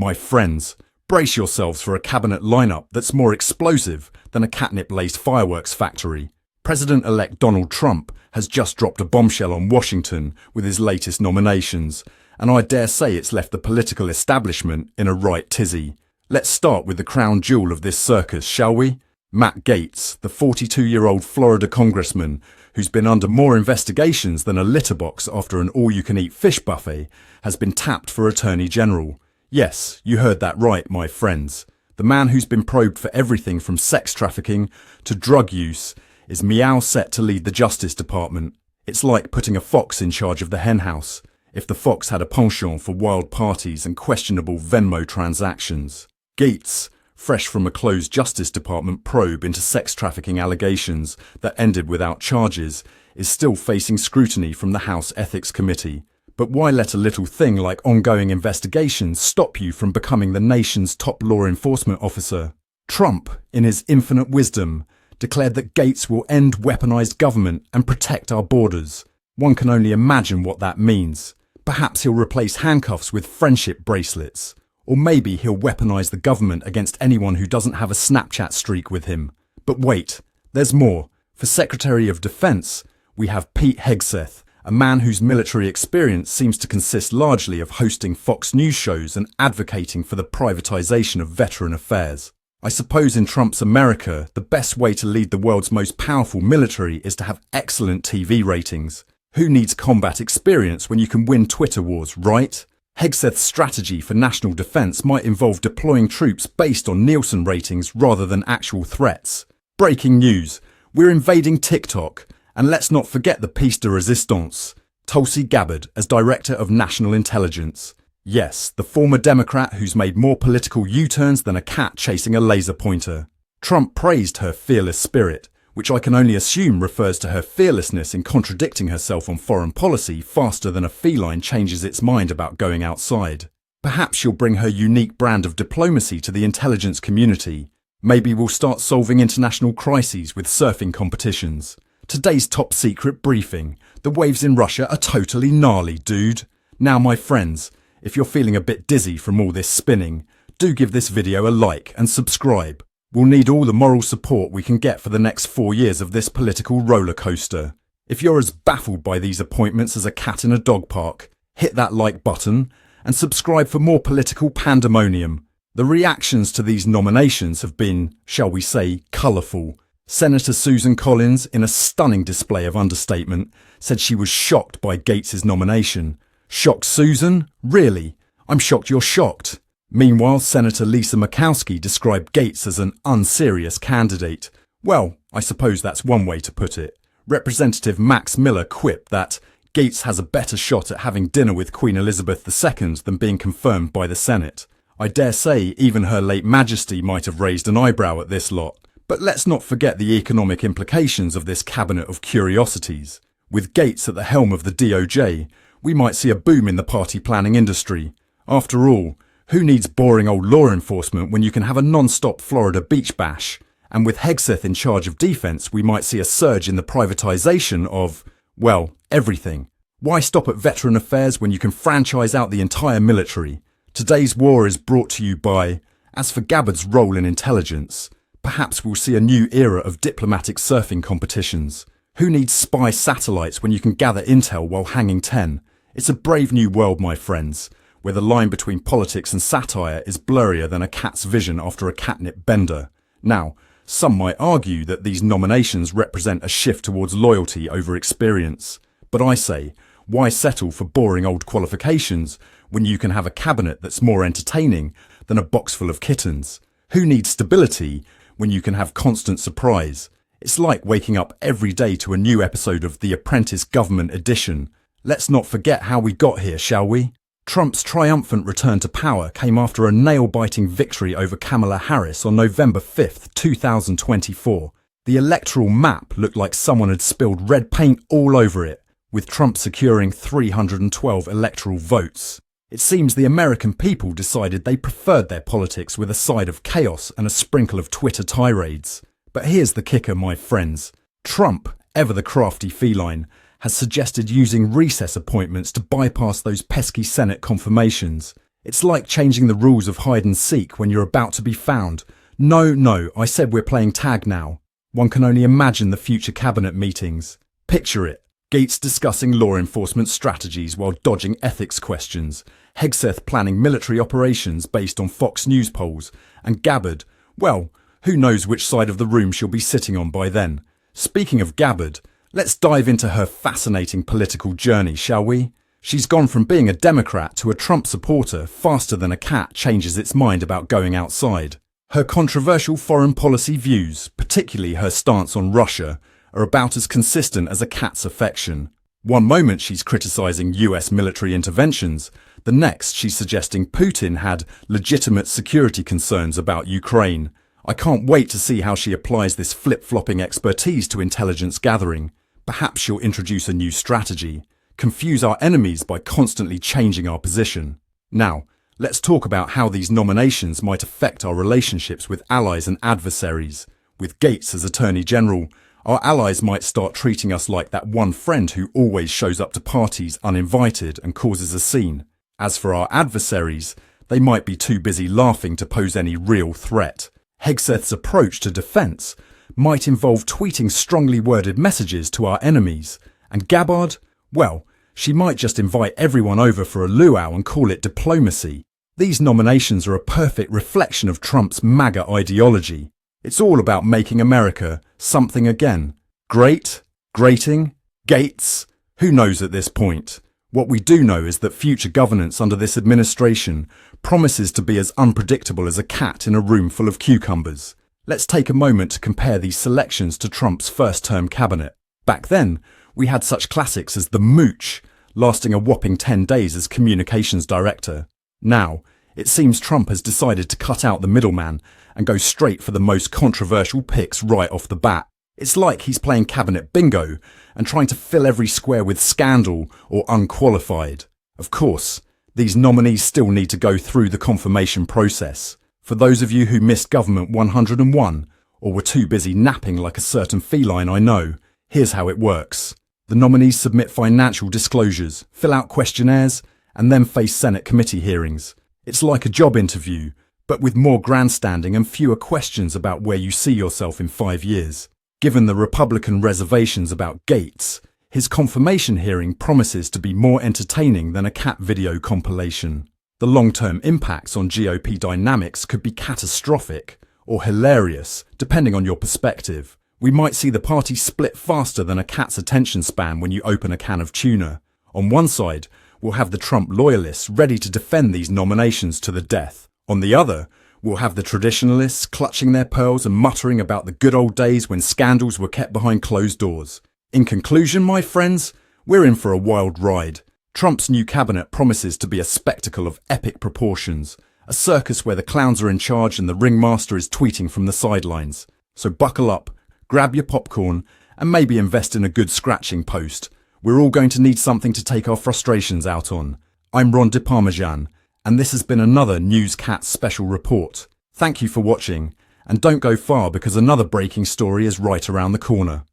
My friends, brace yourselves for a cabinet lineup that's more explosive than a catnip-laced fireworks factory. President-elect Donald Trump has just dropped a bombshell on Washington with his latest nominations, and I dare say it's left the political establishment in a right tizzy. Let's start with the crown jewel of this circus, shall we? Matt Gaetz, the 42-year-old Florida congressman who's been under more investigations than a litter box after an all-you-can-eat fish buffet, has been tapped for Attorney General. Yes, you heard that right, my friends. The man who's been probed for everything from sex trafficking to drug use is meow set to lead the Justice Department. It's like putting a fox in charge of the henhouse, if the fox had a penchant for wild parties and questionable Venmo transactions. Gaetz, fresh from a closed Justice Department probe into sex trafficking allegations that ended without charges, is still facing scrutiny from the House Ethics Committee. But why let a little thing like ongoing investigations stop you from becoming the nation's top law enforcement officer? Trump, in his infinite wisdom, declared that Gaetz will end weaponized government and protect our borders. One can only imagine what that means. Perhaps he'll replace handcuffs with friendship bracelets. Or maybe he'll weaponize the government against anyone who doesn't have a Snapchat streak with him. But wait, there's more. For Secretary of Defense, we have Pete Hegseth, a man whose military experience seems to consist largely of hosting Fox News shows and advocating for the privatization of veteran affairs. I suppose in Trump's America, the best way to lead the world's most powerful military is to have excellent TV ratings. Who needs combat experience when you can win Twitter wars, right? Hegseth's strategy for national defense might involve deploying troops based on Nielsen ratings rather than actual threats. Breaking news, we're invading TikTok, and let's not forget the piece de resistance, Tulsi Gabbard as Director of National Intelligence. Yes, the former Democrat who's made more political U-turns than a cat chasing a laser pointer. Trump praised her fearless spirit, which I can only assume refers to her fearlessness in contradicting herself on foreign policy faster than a feline changes its mind about going outside. Perhaps she'll bring her unique brand of diplomacy to the intelligence community. Maybe we'll start solving international crises with surfing competitions. Today's top secret briefing. The waves in Russia are totally gnarly, dude. Now, my friends, if you're feeling a bit dizzy from all this spinning, do give this video a like and subscribe. We'll need all the moral support we can get for the next 4 years of this political roller coaster. If you're as baffled by these appointments as a cat in a dog park, hit that like button and subscribe for more political pandemonium. The reactions to these nominations have been, shall we say, colourful. Senator Susan Collins, in a stunning display of understatement, said she was shocked by Gaetz' nomination. Shocked, Susan? Really? I'm shocked you're shocked. Meanwhile, Senator Lisa Murkowski described Gaetz as an unserious candidate. Well, I suppose that's one way to put it. Representative Max Miller quipped that Gaetz has a better shot at having dinner with Queen Elizabeth II than being confirmed by the Senate. I dare say even Her Late Majesty might have raised an eyebrow at this lot. But let's not forget the economic implications of this cabinet of curiosities. With Gaetz at the helm of the DOJ, we might see a boom in the party planning industry. After all, who needs boring old law enforcement when you can have a non-stop Florida beach bash? And with Hegseth in charge of defense, we might see a surge in the privatization of, well, everything. Why stop at veteran affairs when you can franchise out the entire military? Today's war is brought to you by, as for Gabbard's role in intelligence, perhaps we'll see a new era of diplomatic surfing competitions. Who needs spy satellites when you can gather intel while hanging 10? It's a brave new world, my friends, where the line between politics and satire is blurrier than a cat's vision after a catnip bender. Now, some might argue that these nominations represent a shift towards loyalty over experience. But I say, why settle for boring old qualifications when you can have a cabinet that's more entertaining than a box full of kittens? Who needs stability when you can have constant surprise? It's like waking up every day to a new episode of The Apprentice Government Edition. Let's not forget how we got here, shall we? Trump's triumphant return to power came after a nail-biting victory over Kamala Harris on November 5, 2024. The electoral map looked like someone had spilled red paint all over it, with Trump securing 312 electoral votes. It seems the American people decided they preferred their politics with a side of chaos and a sprinkle of Twitter tirades. But here's the kicker, my friends. Trump, ever the crafty feline, has suggested using recess appointments to bypass those pesky Senate confirmations. It's like changing the rules of hide and seek when you're about to be found. No, I said we're playing tag now. One can only imagine the future cabinet meetings. Picture it. Gaetz discussing law enforcement strategies while dodging ethics questions. Hegseth planning military operations based on Fox News polls. And Gabbard, well, who knows which side of the room she'll be sitting on by then. Speaking of Gabbard, let's dive into her fascinating political journey, shall we? She's gone from being a Democrat to a Trump supporter faster than a cat changes its mind about going outside. Her controversial foreign policy views, particularly her stance on Russia, are about as consistent as a cat's affection. One moment she's criticising US military interventions, the next she's suggesting Putin had legitimate security concerns about Ukraine. I can't wait to see how she applies this flip-flopping expertise to intelligence gathering. Perhaps she'll introduce a new strategy, confuse our enemies by constantly changing our position. Now, let's talk about how these nominations might affect our relationships with allies and adversaries. With Gaetz as Attorney General, our allies might start treating us like that one friend who always shows up to parties uninvited and causes a scene. As for our adversaries, they might be too busy laughing to pose any real threat. Hegseth's approach to defence might involve tweeting strongly worded messages to our enemies. And Gabbard? Well, she might just invite everyone over for a luau and call it diplomacy. These nominations are a perfect reflection of Trump's MAGA ideology. It's all about making America something again. Great? Grating? Gaetz? Who knows at this point? What we do know is that future governance under this administration promises to be as unpredictable as a cat in a room full of cucumbers. Let's take a moment to compare these selections to Trump's first-term cabinet. Back then, we had such classics as the Mooch, lasting a whopping 10 days as communications director. Now, it seems Trump has decided to cut out the middleman and go straight for the most controversial picks right off the bat. It's like he's playing cabinet bingo and trying to fill every square with scandal or unqualified. Of course, these nominees still need to go through the confirmation process. For those of you who missed Government 101 or were too busy napping like a certain feline I know, here's how it works. The nominees submit financial disclosures, fill out questionnaires, and then face Senate committee hearings. It's like a job interview, but with more grandstanding and fewer questions about where you see yourself in 5 years. Given the Republican reservations about Gaetz, his confirmation hearing promises to be more entertaining than a cat video compilation. The long-term impacts on GOP dynamics could be catastrophic or hilarious, depending on your perspective. We might see the party split faster than a cat's attention span when you open a can of tuna. On one side, we'll have the Trump loyalists ready to defend these nominations to the death. On the other, we'll have the traditionalists clutching their pearls and muttering about the good old days when scandals were kept behind closed doors. In conclusion, my friends, we're in for a wild ride. Trump's new cabinet promises to be a spectacle of epic proportions, a circus where the clowns are in charge and the ringmaster is tweeting from the sidelines. So buckle up, grab your popcorn, and maybe invest in a good scratching post. We're all going to need something to take our frustrations out on. I'm Ron DeParmesan, and this has been another Newscat special report. Thank you for watching, and don't go far because another breaking story is right around the corner.